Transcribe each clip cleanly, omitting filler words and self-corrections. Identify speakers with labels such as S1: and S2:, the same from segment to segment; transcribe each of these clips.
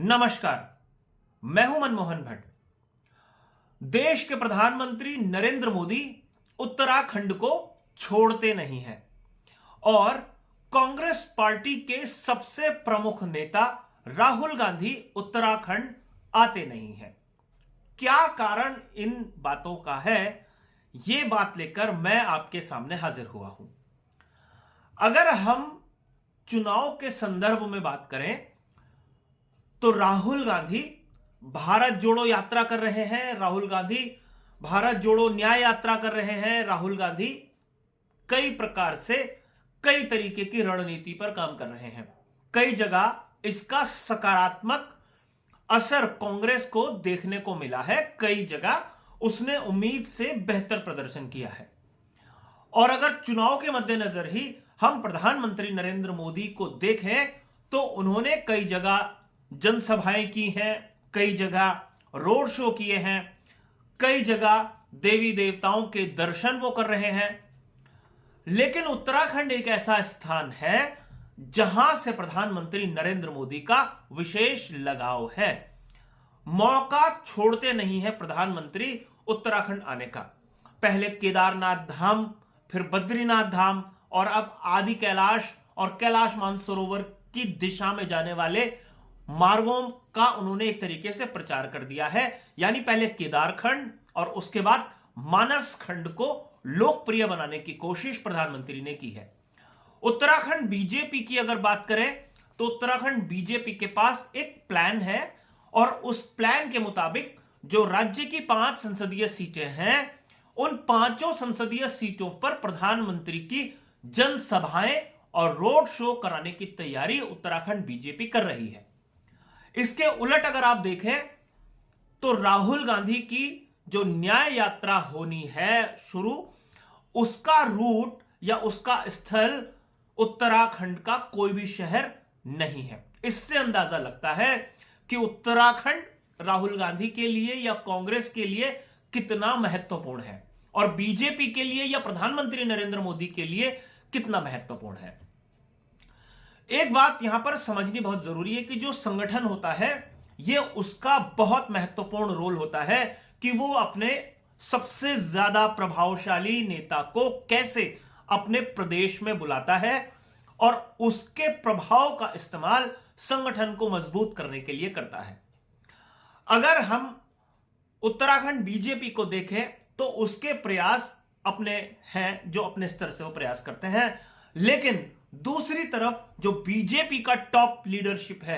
S1: नमस्कार, मैं हूं मनमोहन भट्ट। देश के प्रधानमंत्री नरेंद्र मोदी उत्तराखंड को छोड़ते नहीं हैं और कांग्रेस पार्टी के सबसे प्रमुख नेता राहुल गांधी उत्तराखंड आते नहीं हैं। क्या कारण इन बातों का है, यह बात लेकर मैं आपके सामने हाजिर हुआ हूं। अगर हम चुनाव के संदर्भ में बात करें तो राहुल गांधी भारत जोड़ो यात्रा कर रहे हैं, राहुल गांधी भारत जोड़ो न्याय यात्रा कर रहे हैं, राहुल गांधी कई प्रकार से कई तरीके की रणनीति पर काम कर रहे हैं। कई जगह इसका सकारात्मक असर कांग्रेस को देखने को मिला है, कई जगह उसने उम्मीद से बेहतर प्रदर्शन किया है। और अगर चुनाव के मद्देनजर ही हम प्रधानमंत्री नरेंद्र मोदी को देखें तो उन्होंने कई जगह जनसभाएं की हैं, कई जगह रोड शो किए हैं, कई जगह देवी देवताओं के दर्शन वो कर रहे हैं। लेकिन उत्तराखंड एक ऐसा स्थान है जहां से प्रधानमंत्री नरेंद्र मोदी का विशेष लगाव है। मौका छोड़ते नहीं है प्रधानमंत्री उत्तराखंड आने का। पहले केदारनाथ धाम, फिर बद्रीनाथ धाम और अब आदि कैलाश और कैलाश मानसरोवर की दिशा में जाने वाले मार्गों का उन्होंने एक तरीके से प्रचार कर दिया है। यानी पहले केदारखंड और उसके बाद मानस खंड को लोकप्रिय बनाने की कोशिश प्रधानमंत्री ने की है। उत्तराखंड बीजेपी की अगर बात करें तो उत्तराखंड बीजेपी के पास एक प्लान है और उस प्लान के मुताबिक जो राज्य की 5 संसदीय सीटें हैं, उन 5 संसदीय सीटों पर प्रधानमंत्री की जनसभाएं और रोड शो कराने की तैयारी उत्तराखंड बीजेपी कर रही है। इसके उलट अगर आप देखें तो राहुल गांधी की जो न्याय यात्रा होनी है शुरू, उसका रूट या उसका स्थल उत्तराखंड का कोई भी शहर नहीं है। इससे अंदाजा लगता है कि उत्तराखंड राहुल गांधी के लिए या कांग्रेस के लिए कितना महत्वपूर्ण है और बीजेपी के लिए या प्रधानमंत्री नरेंद्र मोदी के लिए कितना महत्वपूर्ण है। एक बात यहां पर समझनी बहुत जरूरी है कि जो संगठन होता है यह उसका बहुत महत्वपूर्ण रोल होता है कि वो अपने सबसे ज्यादा प्रभावशाली नेता को कैसे अपने प्रदेश में बुलाता है और उसके प्रभाव का इस्तेमाल संगठन को मजबूत करने के लिए करता है। अगर हम उत्तराखंड बीजेपी को देखें तो उसके प्रयास अपने हैं, जो अपने स्तर से वो प्रयास करते हैं, लेकिन दूसरी तरफ जो बीजेपी का टॉप लीडरशिप है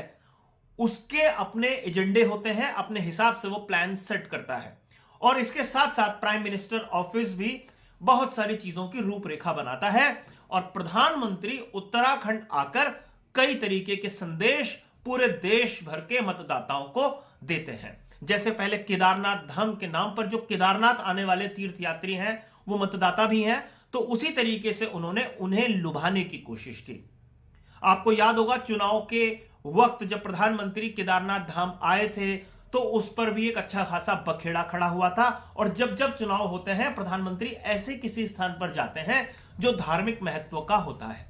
S1: उसके अपने एजेंडे होते हैं, अपने हिसाब से वो प्लान सेट करता है और इसके साथ साथ प्राइम मिनिस्टर ऑफिस भी बहुत सारी चीजों की रूपरेखा बनाता है और प्रधानमंत्री उत्तराखंड आकर कई तरीके के संदेश पूरे देश भर के मतदाताओं को देते हैं। जैसे पहले केदारनाथ धाम के नाम पर जो केदारनाथ आने वाले तीर्थयात्री हैं वो मतदाता भी हैं, तो उसी तरीके से उन्होंने उन्हें लुभाने की कोशिश की। आपको याद होगा चुनाव के वक्त जब प्रधानमंत्री केदारनाथ धाम आए थे तो उस पर भी एक अच्छा खासा बखेड़ा खड़ा हुआ था और जब जब चुनाव होते हैं प्रधानमंत्री ऐसे किसी स्थान पर जाते हैं जो धार्मिक महत्व का होता है।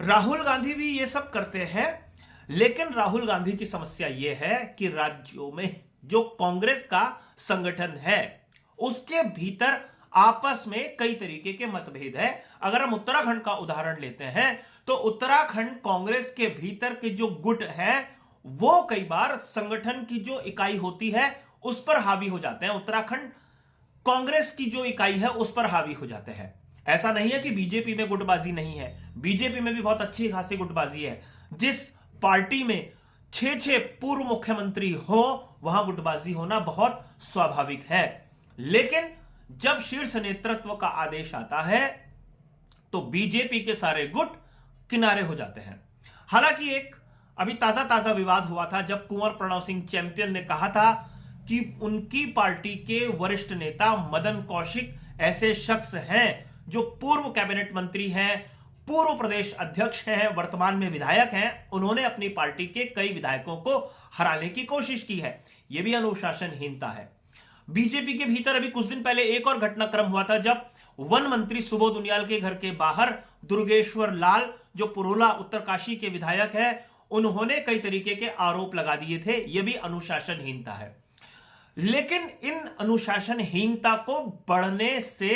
S1: राहुल गांधी भी ये सब करते हैं, लेकिन राहुल गांधी की समस्या यह है कि राज्यों में जो कांग्रेस का संगठन है उसके भीतर आपस में कई तरीके के मतभेद है। अगर हम उत्तराखंड का उदाहरण लेते हैं तो उत्तराखंड कांग्रेस के भीतर के जो गुट है वो कई बार संगठन की जो इकाई होती है उस पर हावी हो जाते हैं, उत्तराखंड कांग्रेस की जो इकाई है उस पर हावी हो जाते हैं। ऐसा नहीं है कि बीजेपी में गुटबाजी नहीं है, बीजेपी में भी बहुत अच्छी खासी गुटबाजी है। जिस पार्टी में 6 पूर्व मुख्यमंत्री हो वहां गुटबाजी होना बहुत स्वाभाविक है, लेकिन जब शीर्ष नेतृत्व का आदेश आता है तो बीजेपी के सारे गुट किनारे हो जाते हैं। हालांकि एक अभी ताजा विवाद हुआ था जब कुंवर प्रणव सिंह चैंपियन ने कहा था कि उनकी पार्टी के वरिष्ठ नेता मदन कौशिक ऐसे शख्स हैं जो पूर्व कैबिनेट मंत्री हैं, पूर्व प्रदेश अध्यक्ष हैं, वर्तमान में विधायक हैं। उन्होंने अपनी पार्टी के कई विधायकों को हराने की कोशिश की है। यह भी अनुशासनहीनता है। बीजेपी के भीतर अभी कुछ दिन पहले एक और घटनाक्रम हुआ था जब वन मंत्री सुबोध उनियाल के घर के बाहर दुर्गेश्वर लाल जो पुरोला उत्तरकाशी के विधायक है उन्होंने कई तरीके के आरोप लगा दिए थे। यह भी अनुशासनहीनता है। लेकिन इन अनुशासनहीनता को बढ़ने से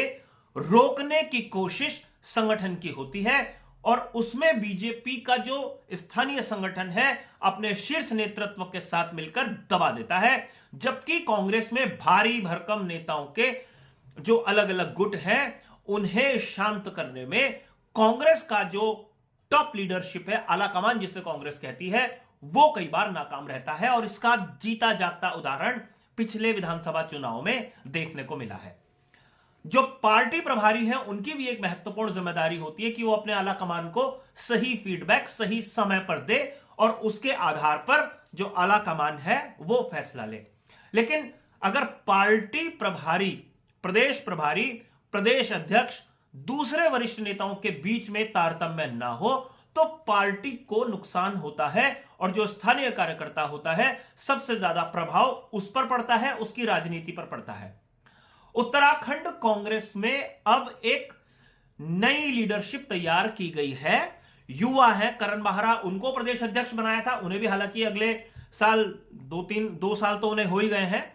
S1: रोकने की कोशिश संगठन की होती है और उसमें बीजेपी का जो स्थानीय संगठन है अपने शीर्ष नेतृत्व के साथ मिलकर दबा देता है, जबकि कांग्रेस में भारी भरकम नेताओं के जो अलग अलग गुट हैं उन्हें शांत करने में कांग्रेस का जो टॉप लीडरशिप है, आला कमान जिसे कांग्रेस कहती है, वो कई बार नाकाम रहता है। और इसका जीता जागता उदाहरण पिछले विधानसभा चुनाव में देखने को मिला है। जो पार्टी प्रभारी हैं उनकी भी एक महत्वपूर्ण जिम्मेदारी होती है कि वो अपने आला कमान को सही फीडबैक सही समय पर दे और उसके आधार पर जो आला कमान है वो फैसला ले। लेकिन अगर पार्टी प्रभारी, प्रदेश अध्यक्ष दूसरे वरिष्ठ नेताओं के बीच में तारतम्य ना हो तो पार्टी को नुकसान होता है और जो स्थानीय कार्यकर्ता होता है सबसे ज्यादा प्रभाव उस पर पड़ता है, उसकी राजनीति पर पड़ता है। उत्तराखंड कांग्रेस में अब एक नई लीडरशिप तैयार की गई है। युवा है, करण बाहरा, उनको प्रदेश अध्यक्ष बनाया था। उन्हें भी हालांकि अगले साल 2 साल तो उन्हें हो ही गए हैं,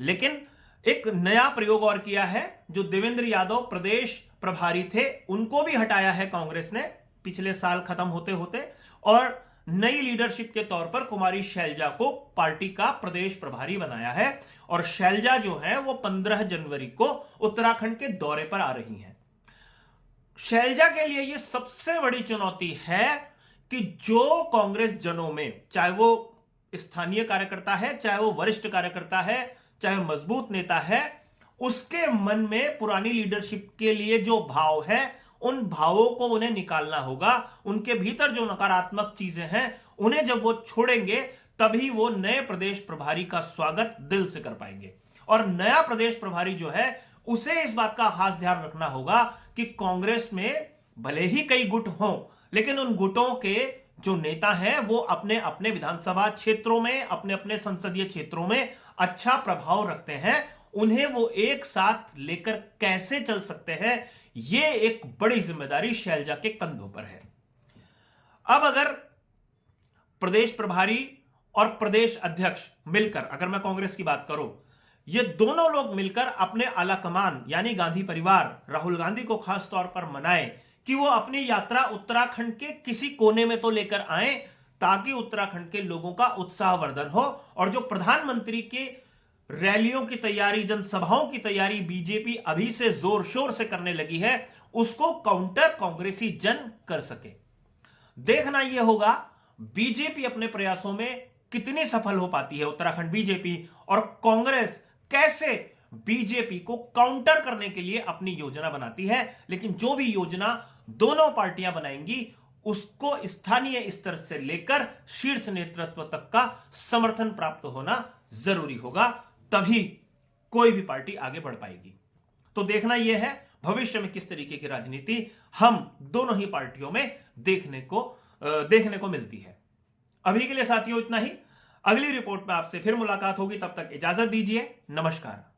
S1: लेकिन एक नया प्रयोग और किया है। जो देवेंद्र यादव प्रदेश प्रभारी थे उनको भी हटाया है कांग्रेस ने पिछले साल खत्म होते होते, और नई लीडरशिप के तौर पर कुमारी शैलजा को पार्टी का प्रदेश प्रभारी बनाया है। और शैलजा जो है वो 15 जनवरी को उत्तराखंड के दौरे पर आ रही हैं। शैलजा के लिए यह सबसे बड़ी चुनौती है कि जो कांग्रेस जनों में, चाहे वो स्थानीय कार्यकर्ता है, चाहे वो वरिष्ठ कार्यकर्ता है, चाहे मजबूत नेता है, उसके मन में पुरानी लीडरशिप के लिए जो भाव है उन भावों को उन्हें निकालना होगा। उनके भीतर जो नकारात्मक चीजें हैं उन्हें जब वो छोड़ेंगे तभी वो नए प्रदेश प्रभारी का स्वागत दिल से कर पाएंगे। और नया प्रदेश प्रभारी जो है उसे इस बात का खास ध्यान रखना होगा कि कांग्रेस में भले ही कई गुट हों, लेकिन उन गुटों के जो नेता हैं वो अपने अपने विधानसभा क्षेत्रों में, अपने अपने संसदीय क्षेत्रों में अच्छा प्रभाव रखते हैं। उन्हें वो एक साथ लेकर कैसे चल सकते हैं, ये एक बड़ी जिम्मेदारी शैलजा के कंधों पर है। अब अगर प्रदेश प्रभारी और प्रदेश अध्यक्ष मिलकर, अगर मैं कांग्रेस की बात करूं, ये दोनों लोग मिलकर अपने आला कमान यानी गांधी परिवार, राहुल गांधी को खास तौर पर मनाए कि वो अपनी यात्रा उत्तराखंड के किसी कोने में तो लेकर आए ताकि उत्तराखंड के लोगों का उत्साहवर्धन हो। और जो प्रधानमंत्री की रैलियों की तैयारी, जनसभाओं की तैयारी बीजेपी अभी से जोर शोर से करने लगी है, उसको काउंटर कांग्रेसी जन कर सके। देखना यह होगा बीजेपी अपने प्रयासों में कितनी सफल हो पाती है, उत्तराखंड बीजेपी, और कांग्रेस कैसे बीजेपी को काउंटर करने के लिए अपनी योजना बनाती है। लेकिन जो भी योजना दोनों पार्टियां बनाएंगी उसको स्थानीय स्तर से लेकर शीर्ष नेतृत्व तक का समर्थन प्राप्त होना जरूरी होगा, तभी कोई भी पार्टी आगे बढ़ पाएगी। तो देखना यह है भविष्य में किस तरीके की राजनीति हम दोनों ही पार्टियों में देखने को मिलती है। अभी के लिए साथियों इतना ही। अगली रिपोर्ट में आपसे फिर मुलाकात होगी, तब तक इजाजत दीजिए। नमस्कार।